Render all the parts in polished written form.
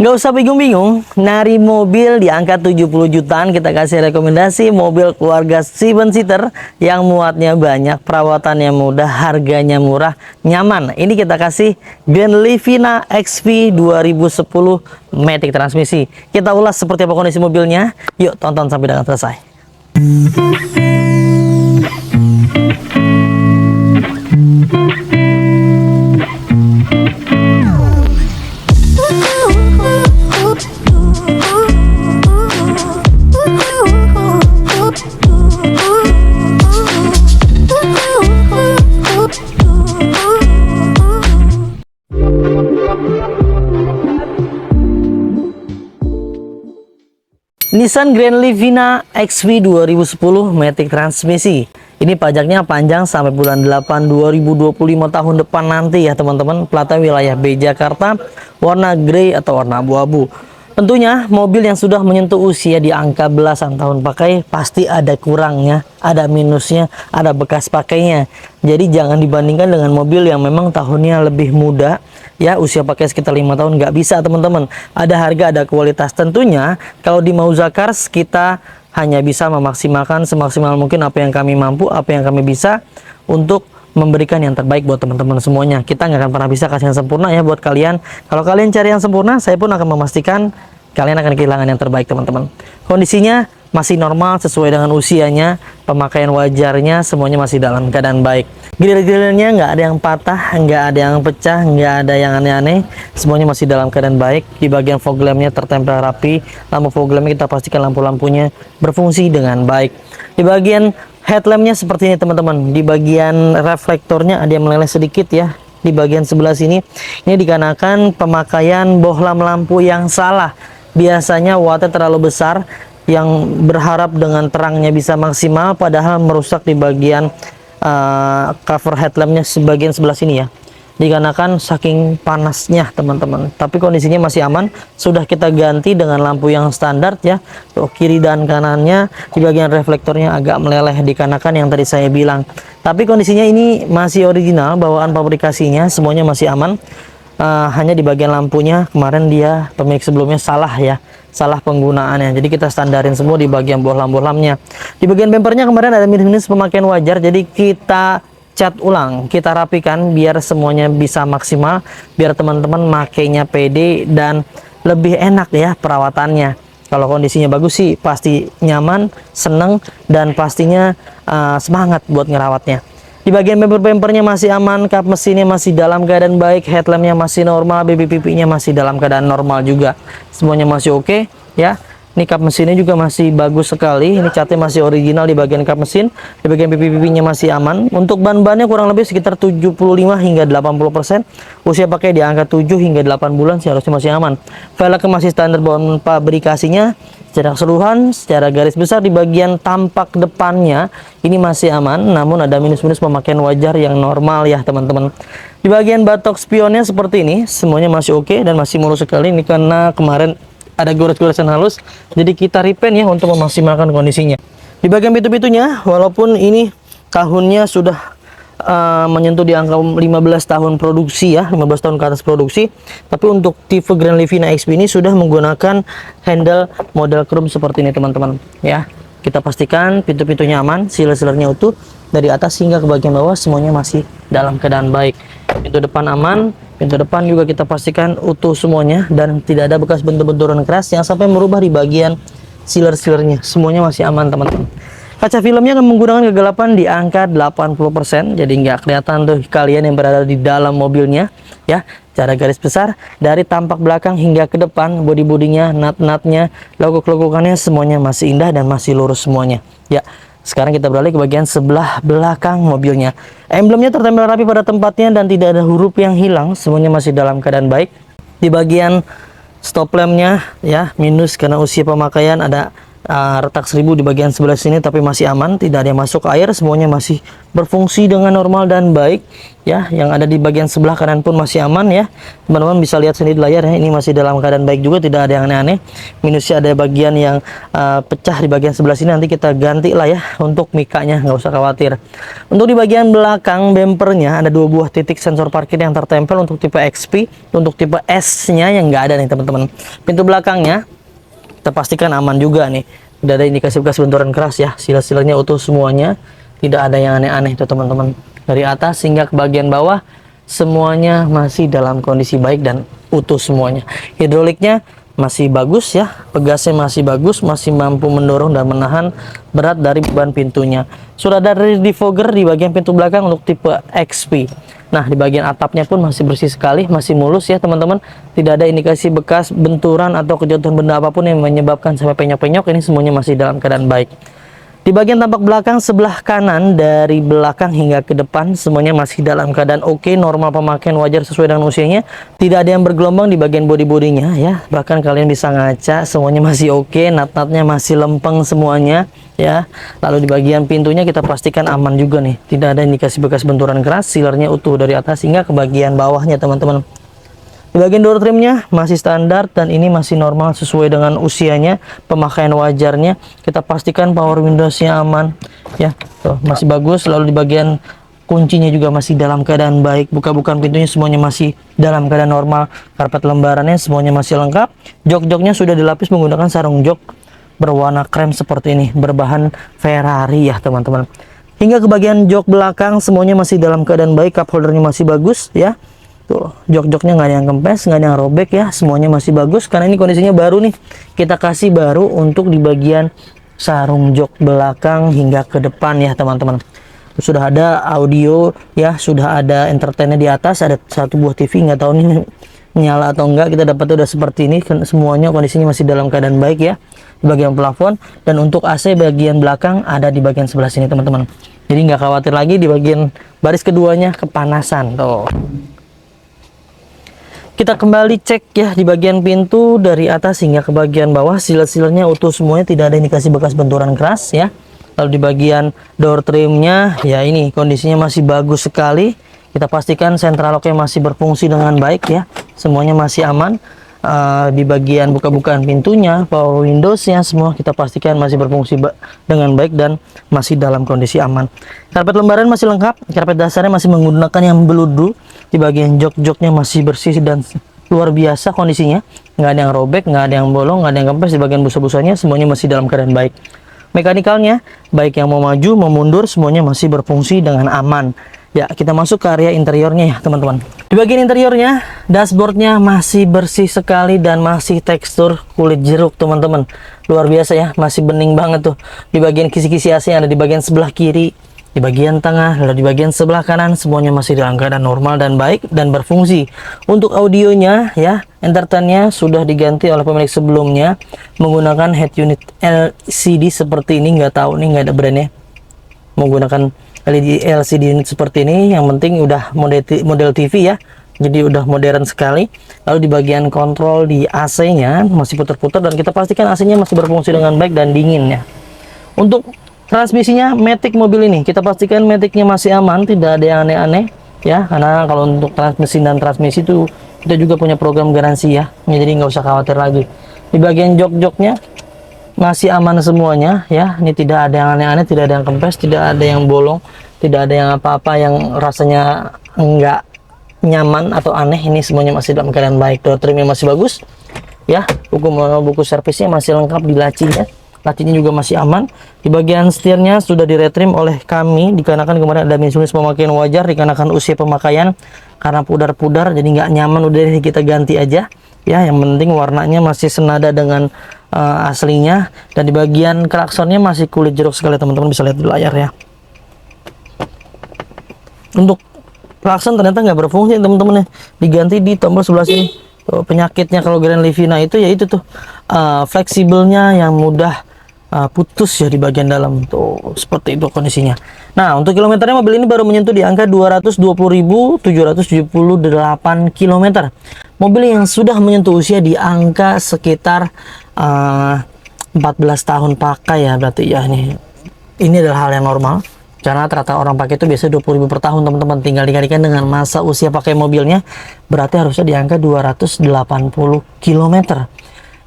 Nggak usah bingung-bingung, nari mobil di angka 70 jutaan kita kasih rekomendasi mobil keluarga 7-seater yang muatnya banyak, perawatannya mudah, harganya murah, nyaman. Ini kita kasih Grand Livina XV 2010 Matic transmisi. Kita ulas seperti apa kondisi mobilnya. Yuk tonton sampai dengan selesai. Nissan Grand Livina XV 2010 Matic transmisi. Ini pajaknya panjang sampai bulan 8 2025 tahun depan nanti ya teman-teman. Platnya wilayah B Jakarta, warna grey atau warna abu-abu. Tentunya mobil yang sudah menyentuh usia di angka belasan tahun pakai pasti ada kurangnya, ada minusnya, ada bekas pakainya. Jadi jangan dibandingkan dengan mobil yang memang tahunnya lebih muda, ya usia pakai sekitar 5 tahun, nggak bisa teman-teman. Ada harga, ada kualitas. Tentunya kalau di Mauza Cars kita hanya bisa memaksimalkan semaksimal mungkin apa yang kami mampu, apa yang kami bisa untuk memberikan yang terbaik buat teman-teman semuanya. Kita nggak akan pernah bisa kasih yang sempurna ya buat kalian. Kalau kalian cari yang sempurna, saya pun akan memastikan kalian akan kehilangan yang terbaik teman-teman. Kondisinya masih normal sesuai dengan usianya, pemakaian wajarnya, semuanya masih dalam keadaan baik. Grill-grillnya nggak ada yang patah, nggak ada yang pecah, nggak ada yang aneh-aneh, semuanya masih dalam keadaan baik. Di bagian fog lampnya tertempel rapi, lampu fog lampnya kita pastikan lampu-lampunya berfungsi dengan baik. Di bagian headlampnya seperti ini teman-teman. Di bagian reflektornya ada yang meleleh sedikit ya. Di bagian sebelah sini, ini dikarenakan pemakaian bohlam lampu yang salah. Biasanya wattnya terlalu besar, yang berharap dengan terangnya bisa maksimal, padahal merusak di bagian cover headlampnya sebagian sebelah sini ya. Dikarenakan saking panasnya teman-teman. Tapi kondisinya masih aman, sudah kita ganti dengan lampu yang standar ya. Tuh, kiri dan kanannya di bagian reflektornya agak meleleh dikarenakan yang tadi saya bilang. Tapi kondisinya ini masih original, bawaan pabrikasinya semuanya masih aman. Hanya di bagian lampunya kemarin dia pemilik sebelumnya salah ya, salah penggunaannya. Jadi kita standarin semua di bagian bohlam-bohlamnya. Di bagian bempernya kemarin ada minus-minus pemakaian wajar, jadi kita cat ulang, kita rapikan biar semuanya bisa maksimal, biar teman-teman makainya pede dan lebih enak ya perawatannya. Kalau kondisinya bagus sih pasti nyaman, seneng, dan pastinya semangat buat ngerawatnya. Di bagian bemper-bempernya masih aman, kap mesinnya masih dalam keadaan baik, headlampnya masih normal, BB-BB-nya masih dalam keadaan normal juga. Semuanya masih oke ya. Ini kap mesinnya juga masih bagus sekali. Ini catnya masih original di bagian kap mesin. Di bagian BB-BB-nya masih aman. Untuk ban-bannya kurang lebih sekitar 75 hingga 80%. Usia pakai di angka 7 hingga 8 bulan sih harusnya masih aman. Velgnya masih standar bawaan pabrikasinya. Secara keseluruhan, secara garis besar di bagian tampak depannya ini masih aman, namun ada minus-minus pemakaian wajar yang normal ya teman-teman. Di bagian batok spionnya seperti ini, semuanya masih oke dan masih mulus sekali. Ini karena kemarin ada gores-goresan halus, jadi kita repaint ya untuk memaksimalkan kondisinya. Di bagian pintu-pintunya, walaupun ini tahunnya sudah menyentuh di angka 15 tahun produksi ya, 15 tahun ke atas produksi, tapi untuk tipe Grand Livina XV ini sudah menggunakan handle model chrome seperti ini teman-teman ya. Kita pastikan pintu-pintunya aman, sealer-sealernya utuh dari atas hingga ke bagian bawah, semuanya masih dalam keadaan baik. Pintu depan aman, pintu depan juga kita pastikan utuh semuanya dan tidak ada bekas bentur-benturan keras yang sampai merubah di bagian sealer-sealernya, semuanya masih aman teman-teman. Kaca filmnya akan menggunakan kegelapan di angka 80%, jadi nggak kelihatan tuh kalian yang berada di dalam mobilnya ya. Cara garis besar dari tampak belakang hingga ke depan, body-bodinya, nut-nutnya, logo-logokannya semuanya masih indah dan masih lurus semuanya ya. Sekarang kita beralih ke bagian sebelah belakang mobilnya. Emblemnya tertempel rapi pada tempatnya dan tidak ada huruf yang hilang, semuanya masih dalam keadaan baik. Di bagian stop lampnya ya minus karena usia pemakaian, ada retak 1000 di bagian sebelah sini, tapi masih aman, tidak ada yang masuk air, semuanya masih berfungsi dengan normal dan baik ya. Yang ada di bagian sebelah kanan pun masih aman ya, teman-teman bisa lihat sendiri di layar ya, ini masih dalam keadaan baik juga, tidak ada yang aneh-aneh. Minusnya ada bagian yang pecah di bagian sebelah sini, nanti kita ganti lah ya untuk mikanya, nggak usah khawatir. Untuk di bagian belakang bempernya ada 2 buah titik sensor parkir yang tertempel untuk tipe XP. Untuk tipe S nya yang nggak ada nih teman-teman. Pintu belakangnya kita pastikan aman juga nih, tidak ada indikasi bekas benturan keras ya, sila-silanya utuh semuanya, tidak ada yang aneh-aneh tuh teman-teman. Dari atas hingga ke bagian bawah semuanya masih dalam kondisi baik dan utuh semuanya. Hidroliknya masih bagus ya, pegasnya masih bagus, masih mampu mendorong dan menahan berat dari beban pintunya. Sudah ada rear defogger di bagian pintu belakang untuk tipe XP. Nah, di bagian atapnya pun masih bersih sekali, masih mulus ya teman-teman. Tidak ada indikasi bekas benturan atau kejatuhan benda apapun yang menyebabkan sampai penyok-penyok. Ini semuanya masih dalam keadaan baik. Di bagian tampak belakang sebelah kanan, dari belakang hingga ke depan semuanya masih dalam keadaan oke, normal pemakaian, wajar sesuai dengan usianya. Tidak ada yang bergelombang di bagian bodi-bodinya ya. Bahkan kalian bisa ngaca, semuanya masih oke, nat-natnya masih lempeng semuanya ya. Lalu di bagian pintunya kita pastikan aman juga nih. Tidak ada indikasi bekas benturan keras, silernya utuh dari atas hingga ke bagian bawahnya teman-teman. Di bagian door trimnya masih standar dan ini masih normal sesuai dengan usianya, pemakaian wajarnya. Kita pastikan power windowsnya aman ya, tuh, masih bagus. Lalu di bagian kuncinya juga masih dalam keadaan baik, buka-bukaan pintunya semuanya masih dalam keadaan normal. Karpet lembarannya semuanya masih lengkap. Jok-joknya sudah dilapis menggunakan sarung jok berwarna krem seperti ini, berbahan Ferrari ya teman-teman. Hingga ke bagian jok belakang semuanya masih dalam keadaan baik, cup holdernya masih bagus ya. Tuh, jok-joknya nggak ada yang kempes, nggak ada yang robek ya, semuanya masih bagus karena ini kondisinya baru nih. Kita kasih baru untuk di bagian sarung jok belakang hingga ke depan ya teman-teman. Sudah ada audio ya, sudah ada entertainnya di atas, ada 1 buah TV, nggak tahu nih nyala atau enggak, kita dapat udah seperti ini. Semuanya kondisinya masih dalam keadaan baik ya. Di bagian plafon, dan untuk AC bagian belakang ada di bagian sebelah sini teman-teman. Jadi nggak khawatir lagi di bagian baris keduanya kepanasan tuh. Kita kembali cek ya di bagian pintu dari atas hingga ke bagian bawah, silet-siletnya utuh semuanya, tidak ada indikasi bekas benturan keras ya. Lalu di bagian door trimnya ya, ini kondisinya masih bagus sekali. Kita pastikan central locknya masih berfungsi dengan baik ya, semuanya masih aman. Di bagian buka-bukaan pintunya, power windowsnya semua kita pastikan masih berfungsi dengan baik dan masih dalam kondisi aman. Karpet lembaran masih lengkap, karpet dasarnya masih menggunakan yang beludu. Di bagian jok-joknya masih bersih dan luar biasa kondisinya, nggak ada yang robek, nggak ada yang bolong, nggak ada yang kempes. Di bagian busa-busanya semuanya masih dalam keadaan baik. Mekanikalnya baik yang mau maju mau mundur semuanya masih berfungsi dengan aman. Ya, kita masuk ke area interiornya ya teman-teman. Di bagian interiornya, dashboardnya masih bersih sekali dan masih tekstur kulit jeruk teman-teman. Luar biasa ya, masih bening banget tuh. Di bagian kisi-kisi AC yang ada di bagian sebelah kiri, di bagian tengah, lalu di bagian sebelah kanan semuanya masih dalam keadaan normal dan baik dan berfungsi. Untuk audionya ya, entertainnya sudah diganti oleh pemilik sebelumnya menggunakan head unit LCD seperti ini. Nggak tahu nih, nggak ada brandnya, menggunakan LED LCD unit seperti ini. Yang penting udah model TV ya, jadi udah modern sekali. Lalu di bagian kontrol di AC nya masih putar-putar dan kita pastikan AC nya masih berfungsi dengan baik dan dingin ya. Untuk transmisinya Matic mobil ini kita pastikan Maticnya masih aman, tidak ada yang aneh-aneh ya, karena kalau untuk transmisi itu kita juga punya program garansi ya, jadi nggak usah khawatir lagi. Di bagian jok-joknya masih aman semuanya ya, ini tidak ada yang aneh-aneh, tidak ada yang kempes, tidak ada yang bolong, tidak ada yang apa-apa yang rasanya enggak nyaman atau aneh. Ini semuanya masih dalam keadaan baik. Door trimnya masih bagus ya, buku servisnya masih lengkap di lacinya. Lacinya juga masih aman. Di bagian setirnya sudah diretrim oleh kami dikarenakan kemarin ada minus pemakaian wajar, dikarenakan usia pemakaian karena pudar-pudar jadi nggak nyaman, udah kita ganti aja ya. Yang penting warnanya masih senada dengan aslinya. Dan di bagian klaksonnya masih kulit jeruk sekali, teman-teman bisa lihat di layar ya. Untuk klakson ternyata nggak berfungsi teman-teman ya, diganti di tombol sebelah sini. Tuh, penyakitnya kalau Grand Livina itu ya itu tuh fleksibelnya yang mudah putus ya di bagian dalam tuh, seperti itu kondisinya. Nah, untuk kilometernya mobil ini baru menyentuh di angka 220.778 km. Mobil yang sudah menyentuh usia di angka sekitar 14 tahun pakai ya berarti ya nih. Ini adalah hal yang normal. Karena rata orang pakai itu biasanya 20.000 per tahun teman-teman. Tinggal dikalikan dengan masa usia pakai mobilnya, berarti harusnya di angka 280 km.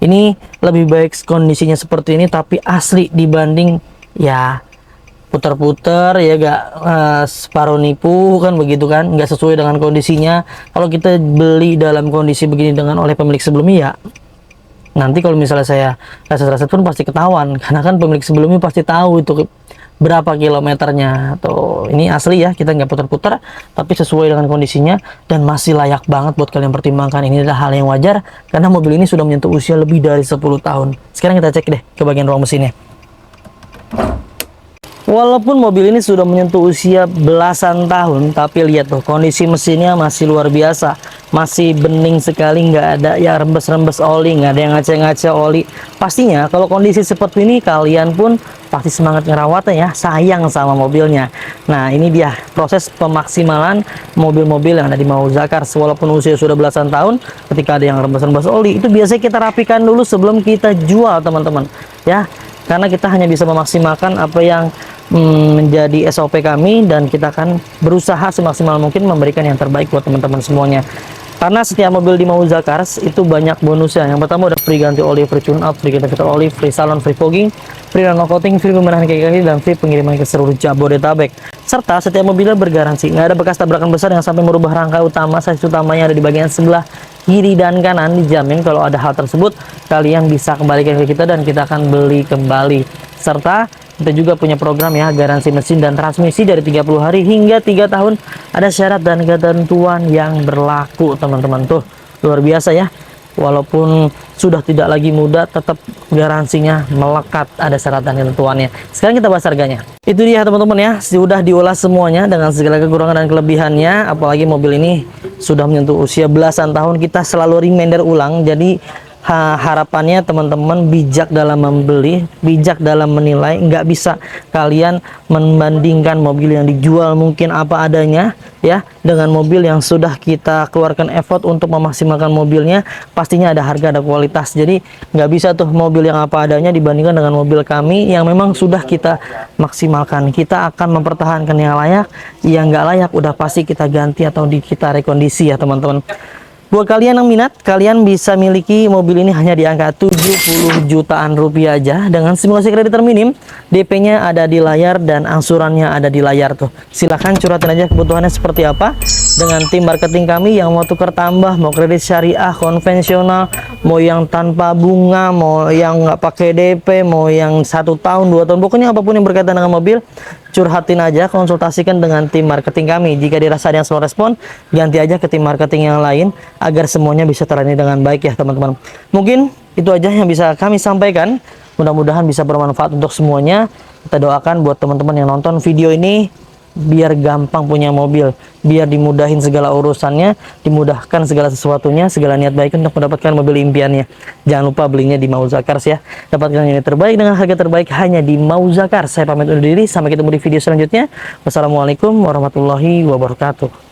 Ini lebih baik kondisinya seperti ini, tapi asli dibanding ya putar-putar ya, gak separuh nipu kan begitu kan, nggak sesuai dengan kondisinya. Kalau kita beli dalam kondisi begini dengan oleh pemilik sebelumnya ya, nanti kalau misalnya saya raset-raset pun pasti ketahuan, karena kan pemilik sebelumnya pasti tahu itu berapa kilometernya. Tuh, ini asli ya, kita nggak putar-putar, tapi sesuai dengan kondisinya dan masih layak banget buat kalian pertimbangkan. Ini adalah hal yang wajar karena mobil ini sudah menyentuh usia lebih dari 10 tahun. Sekarang kita cek deh ke bagian ruang mesinnya. Walaupun mobil ini sudah menyentuh usia belasan tahun, tapi lihat tuh kondisi mesinnya masih luar biasa, masih bening sekali, nggak ada ya rembes-rembes oli, nggak ada yang ngaca-ngaca oli. Pastinya kalau kondisi seperti ini kalian pun pasti semangat ngerawatnya ya, sayang sama mobilnya. Nah ini dia proses pemaksimalan mobil-mobil yang ada di Mauzakars. Walaupun usia sudah belasan tahun, ketika ada yang rembes-rembes oli itu biasanya kita rapikan dulu sebelum kita jual teman-teman ya, karena kita hanya bisa memaksimalkan apa yang menjadi SOP kami, dan kita akan berusaha semaksimal mungkin memberikan yang terbaik buat teman-teman semuanya. Karena setiap mobil di Mauzakars itu banyak bonusnya. Yang pertama udah free ganti oli, free tune up, free ganti filter oli, free salon, free fogging, free runner coating, free pembenahan kaki-kaki, dan free pengiriman ke seluruh Jabodetabek. Serta setiap mobilnya bergaransi, nggak ada bekas tabrakan besar yang sampai merubah rangka utama, sasis utamanya ada di bagian sebelah kiri dan kanan. Dijamin kalau ada hal tersebut kalian bisa kembalikan ke kita dan kita akan beli kembali. Serta kita juga punya program ya, garansi mesin dan transmisi dari 30 hari hingga 3 tahun. Ada syarat dan ketentuan yang berlaku teman-teman. Tuh luar biasa ya, walaupun sudah tidak lagi muda tetap garansinya melekat, ada syarat dan ketentuannya. Sekarang kita bahas harganya. Itu dia teman-teman ya, sudah diulas semuanya dengan segala kekurangan dan kelebihannya. Apalagi mobil ini sudah menyentuh usia belasan tahun, kita selalu reminder ulang. Jadi harapannya teman-teman bijak dalam membeli, bijak dalam menilai. Nggak bisa kalian membandingkan mobil yang dijual mungkin apa adanya ya dengan mobil yang sudah kita keluarkan effort untuk memaksimalkan mobilnya. Pastinya ada harga, ada kualitas. Jadi nggak bisa tuh mobil yang apa adanya dibandingkan dengan mobil kami yang memang sudah kita maksimalkan. Kita akan mempertahankan yang layak, yang nggak layak udah pasti kita ganti atau kita rekondisi ya teman-teman. Buat kalian yang minat, kalian bisa miliki mobil ini hanya di angka 70 jutaan rupiah aja dengan simulasi kredit terminim. DP-nya ada di layar dan angsurannya ada di layar tuh. Silahkan curhatin aja kebutuhannya seperti apa dengan tim marketing kami yang mau tukar tambah, mau kredit syariah konvensional, mau yang tanpa bunga, mau yang nggak pakai DP, mau yang 1 tahun, 2 tahun, pokoknya apapun yang berkaitan dengan mobil, curhatin aja, konsultasikan dengan tim marketing kami. Jika dirasa ada yang slow respon, ganti aja ke tim marketing yang lain agar semuanya bisa terlayani dengan baik ya teman-teman. Mungkin itu aja yang bisa kami sampaikan. Mudah-mudahan bisa bermanfaat untuk semuanya. Kita doakan buat teman-teman yang nonton video ini biar gampang punya mobil, biar dimudahin segala urusannya, dimudahkan segala sesuatunya, segala niat baik untuk mendapatkan mobil impiannya. Jangan lupa belinya di Mauzakars ya. Dapatkan yang terbaik dengan harga terbaik hanya di Mauzakars. Saya pamit undur diri, sampai ketemu di video selanjutnya. Wassalamualaikum warahmatullahi wabarakatuh.